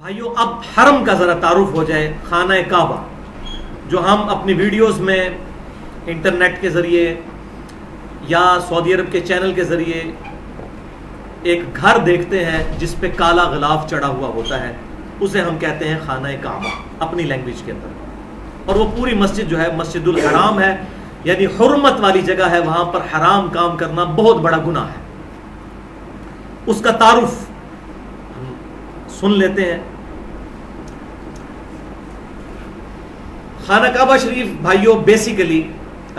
بھائیو، اب حرم کا ذرا تعارف ہو جائے. خانہ کعبہ جو ہم اپنی ویڈیوز میں انٹرنیٹ کے ذریعے یا سعودی عرب کے چینل کے ذریعے ایک گھر دیکھتے ہیں جس پہ کالا غلاف چڑھا ہوا ہوتا ہے، اسے ہم کہتے ہیں خانہ کعبہ اپنی لینگویج کے اندر. اور وہ پوری مسجد جو ہے مسجد الحرام ہے، یعنی حرمت والی جگہ ہے، وہاں پر حرام کام کرنا بہت بڑا گناہ ہے. اس کا تعارف ہم سن لیتے ہیں. خانہ کعبہ شریف بھائیو بیسیکلی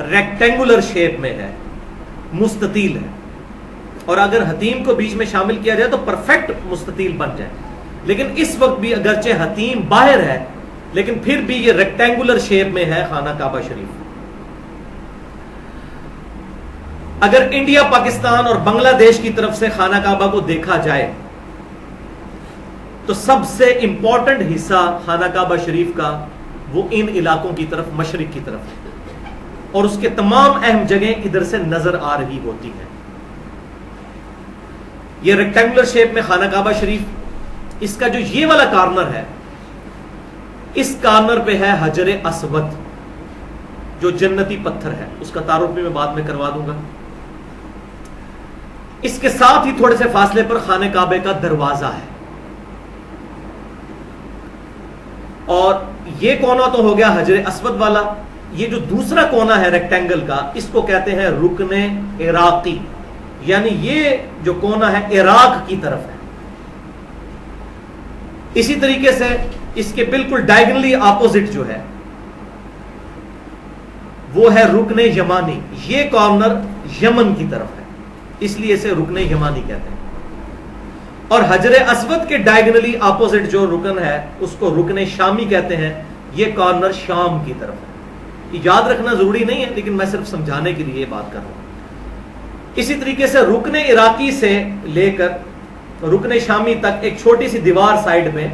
ریکٹینگولر شیپ میں ہے، مستطیل ہے، اور اگر حتیم کو بیچ میں شامل کیا جائے تو پرفیکٹ مستطیل بن جائے. لیکن اس وقت بھی اگرچہ حتیم باہر ہے لیکن پھر بھی یہ ریکٹینگولر شیپ میں ہے خانہ کعبہ شریف. اگر انڈیا، پاکستان اور بنگلہ دیش کی طرف سے خانہ کعبہ کو دیکھا جائے تو سب سے امپورٹنٹ حصہ خانہ کعبہ شریف کا وہ ان علاقوں کی طرف، مشرق کی طرف ہے، اور اس کے تمام اہم جگہیں ادھر سے نظر آ رہی ہوتی ہیں. یہ ریکٹینگولر شیپ میں خانہ کعبہ شریف، اس کا جو یہ والا کارنر ہے، اس کارنر پہ ہے حجر اسود جو جنتی پتھر ہے. اس کا تعارف بھی میں بعد میں کروا دوں گا. اس کے ساتھ ہی تھوڑے سے فاصلے پر خانہ کعبے کا دروازہ ہے، اور یہ کونا تو ہو گیا حجر اسود والا. یہ جو دوسرا کونا ہے ریکٹینگل کا، اس کو کہتے ہیں رکن عراقی، یعنی یہ جو کونا ہے عراق کی طرف ہے. اسی طریقے سے اس کے بالکل ڈائیگنلی اپوزٹ جو ہے وہ ہے رکن یمانی. یہ کارنر یمن کی طرف ہے، اس لیے اسے رکن یمانی کہتے ہیں. اور حجر اسود کے ڈائیگنلی اپوزٹ جو رکن ہے اس کو رکن شامی کہتے ہیں. یہ کارنر شام کی طرف ہے. یہ یاد رکھنا ضروری نہیں ہے لیکن میں صرف سمجھانے کے لیے یہ بات کر رہا ہوں. اسی طریقے سے رکن عراقی سے لے کر رکن شامی تک ایک چھوٹی سی دیوار سائیڈ میں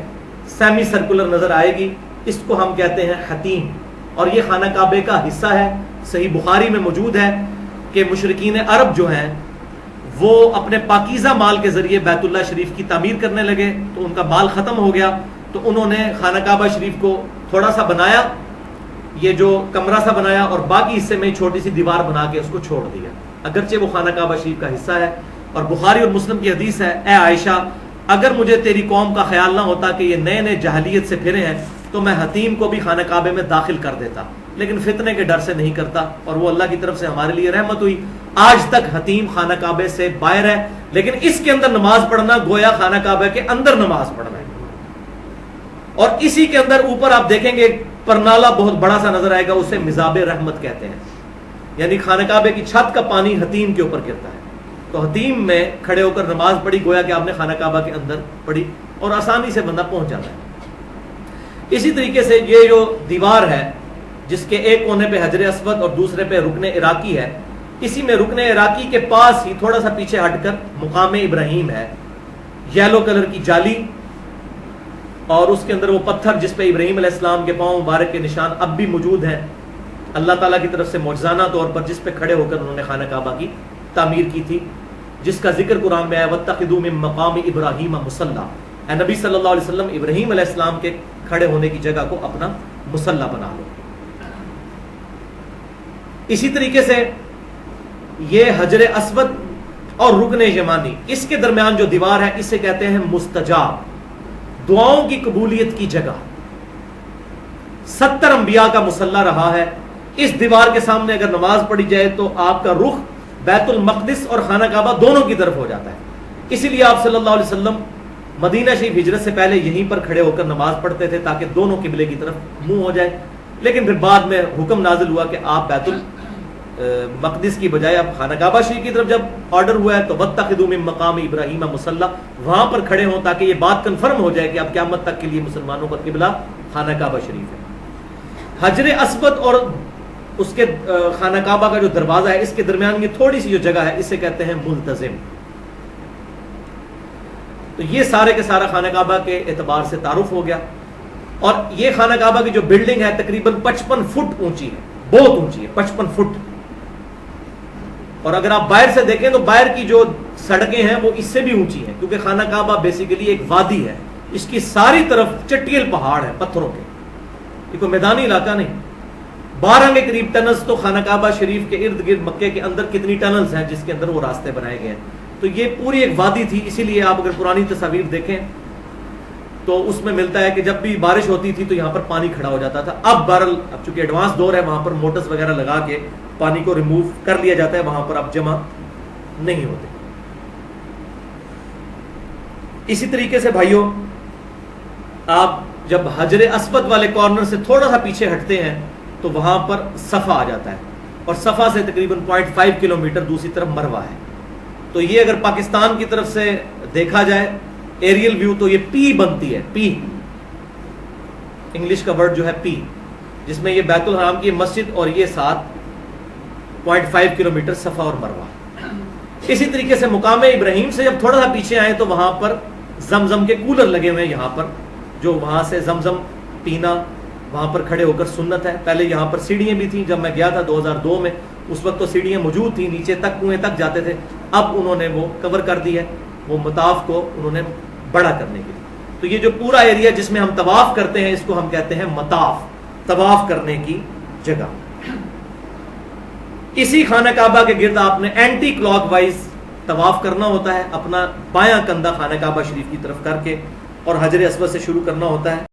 سیمی سرکولر نظر آئے گی. اس کو ہم کہتے ہیں حتیم، اور یہ خانہ کعبے کا حصہ ہے. صحیح بخاری میں موجود ہے کہ مشرکین عرب جو ہیں وہ اپنے پاکیزہ مال کے ذریعے بیت اللہ شریف کی تعمیر کرنے لگے تو ان کا مال ختم ہو گیا، تو انہوں نے خانہ کعبہ شریف کو تھوڑا سا بنایا، یہ جو کمرہ سا بنایا، اور باقی حصے میں چھوٹی سی دیوار بنا کے اس کو چھوڑ دیا، اگرچہ وہ خانہ کعبہ شریف کا حصہ ہے. اور بخاری اور مسلم کی حدیث ہے، اے عائشہ، اگر مجھے تیری قوم کا خیال نہ ہوتا کہ یہ نئے نئے جاہلیت سے پھرے ہیں تو میں حتیم کو بھی خانہ کعبے میں داخل کر دیتا، لیکن فتنے کے ڈر سے نہیں کرتا، اور وہ اللہ کی طرف سے ہمارے لیے رحمت ہوئی. آج تک حتیم خانہ کعبے سے باہر ہے، لیکن اس کے اندر نماز پڑھنا گویا خانہ کعبے کے اندر نماز پڑھنا ہے. اور اسی کے اندر اوپر آپ دیکھیں گے پرنالا بہت بڑا سا نظر آئے گا، اسے مزاب رحمت کہتے ہیں، یعنی خانہ کعبے کی چھت کا پانی حتیم کے اوپر گرتا ہے. تو حتیم میں کھڑے ہو کر نماز پڑھی گویا کہ آپ نے خانہ کعبہ کے اندر پڑھی، اور آسانی سے بندہ پہنچ جاتا ہے. اسی طریقے سے یہ جو دیوار ہے جس کے ایک کونے پہ حجر اسود اور دوسرے پہ رکن عراقی ہے، اسی میں رکن عراقی کے پاس ہی تھوڑا سا پیچھے ہٹ کر مقام ابراہیم ہے. یلو کلر کی جالی، اور اس کے اندر وہ پتھر جس پہ ابراہیم علیہ السلام کے پاؤں مبارک کے نشان اب بھی موجود ہیں، اللہ تعالیٰ کی طرف سے معجزانہ طور پر، جس پہ کھڑے ہو کر انہوں نے خانہ کعبہ کی تعمیر کی تھی، جس کا ذکر قرآن میں ہے وَاتَّخِذُوا مِن مَّقَامِ إِبْرَاهِيمَ مُصَلًّى. اے نبی صلی اللہ علیہ وسلم، ابراہیم علیہ السلام کے کھڑے ہونے کی جگہ کو اپنا مصلی بنا لو. اسی طریقے سے یہ حجر اسود اور رکن یمانی، اس کے درمیان جو دیوار ہے اسے کہتے ہیں مستجاب، دعاؤں کی قبولیت کی جگہ. 70 انبیاء کا مصلی رہا ہے. اس دیوار کے سامنے اگر نماز پڑھی جائے تو آپ کا رخ بیت المقدس اور خانہ کعبہ دونوں کی طرف ہو جاتا ہے. اسی لیے آپ صلی اللہ علیہ وسلم مدینہ شریف ہجرت سے پہلے یہیں پر کھڑے ہو کر نماز پڑھتے تھے تاکہ دونوں قبلے کی طرف منہ ہو جائے. لیکن پھر بعد میں حکم نازل ہوا کہ آپ بیت المقدس کی بجائے آپ خانہ کعبہ شریف کی طرف جب آرڈر ہوا ہے تو وَاتَّخِذُوا مِن مَّقَامِ إِبْرَاهِيمَ مُصَلًّى، وہاں پر کھڑے ہوں تاکہ یہ بات کنفرم ہو جائے کہ اب قیامت تک کے لیے مسلمانوں کا قبلہ خانہ کعبہ شریف ہے. حجر اسود اور اس کے خانہ کعبہ کا جو دروازہ ہے اس کے درمیان یہ تھوڑی سی جو جگہ ہے اسے کہتے ہیں ملتزم. تو یہ سارے کے سارا خانہ کعبہ کے اعتبار سے تعارف ہو گیا. اور یہ خانہ کعبہ کی جو بلڈنگ ہے تقریباً 55 فٹ اونچی ہے، بہت اونچی ہے، 55 فٹ. اور اگر آپ باہر سے دیکھیں تو باہر کی جو سڑکیں ہیں وہ اس سے بھی اونچی ہیں، کیونکہ خانہ کعبہ بیسیکلی ایک وادی ہے، اس کی ساری طرف چٹیل پہاڑ ہے پتھروں کے، یہ کوئی میدانی علاقہ نہیں۔ 12 کے قریب ٹنلز تو خانہ کعبہ شریف کے ارد گرد مکے کے اندر کتنی ٹنلز ہیں جس کے اندر وہ راستے بنائے گئے ہیں۔ تو یہ پوری ایک وادی تھی، اسی لیے آپ اگر پرانی تصاویر دیکھیں تو اس میں ملتا ہے کہ جب بھی بارش ہوتی تھی تو یہاں پر پانی کھڑا ہو جاتا تھا۔ اب بہرحال اب چونکہ ایڈوانس دور ہے، وہاں پر موٹرز وغیرہ لگا کے پانی کو ریموو کر لیا جاتا ہے، وہاں پر اب جمع نہیں ہوتے۔ اسی طریقے سے بھائیوں، آپ جب حجر اسود والے کارنر سے تھوڑا سا پیچھے ہٹتے ہیں تو وہاں پر صفا آ جاتا ہے، اور صفا سے تقریباً 0.5 کلومیٹر دوسری طرف مروہ ہے۔ تو یہ اگر پاکستان کی طرف سے دیکھا جائے ایریل ویو تو یہ پی بنتی ہے، پی انگلش کا ورڈ جو ہے پی، جس میں یہ بیت الحرام کی مسجد اور یہ ساتھ 0.5 کلومیٹر صفا اور مروہ۔ اسی طریقے سے مقام ابراہیم سے جب تھوڑا سا پیچھے آئے تو وہاں پر زمزم کے کولر لگے ہوئے ہیں یہاں پر، جو وہاں سے زمزم پینا وہاں پر کھڑے ہو کر سنت ہے۔ پہلے یہاں پر سیڑھیاں بھی تھیں، جب میں گیا تھا 2002 میں، اس وقت تو سیڑھیاں موجود تھیں، نیچے تک کنویں تک جاتے تھے، اب انہوں نے وہ کور کر دی ہے، وہ مطاف کو انہوں نے بڑا کرنے کے لیے۔ تو یہ جو پورا ایریا جس میں ہم طواف کرتے ہیں اس کو ہم کہتے ہیں مطاف، طواف کرنے کی جگہ۔ اسی خانہ کعبہ کے گرد آپ نے اینٹی کلاک وائز طواف کرنا ہوتا ہے، اپنا بایاں کندھا خانہ کعبہ شریف کی طرف کر کے، اور حجر اسود سے شروع کرنا ہوتا ہے۔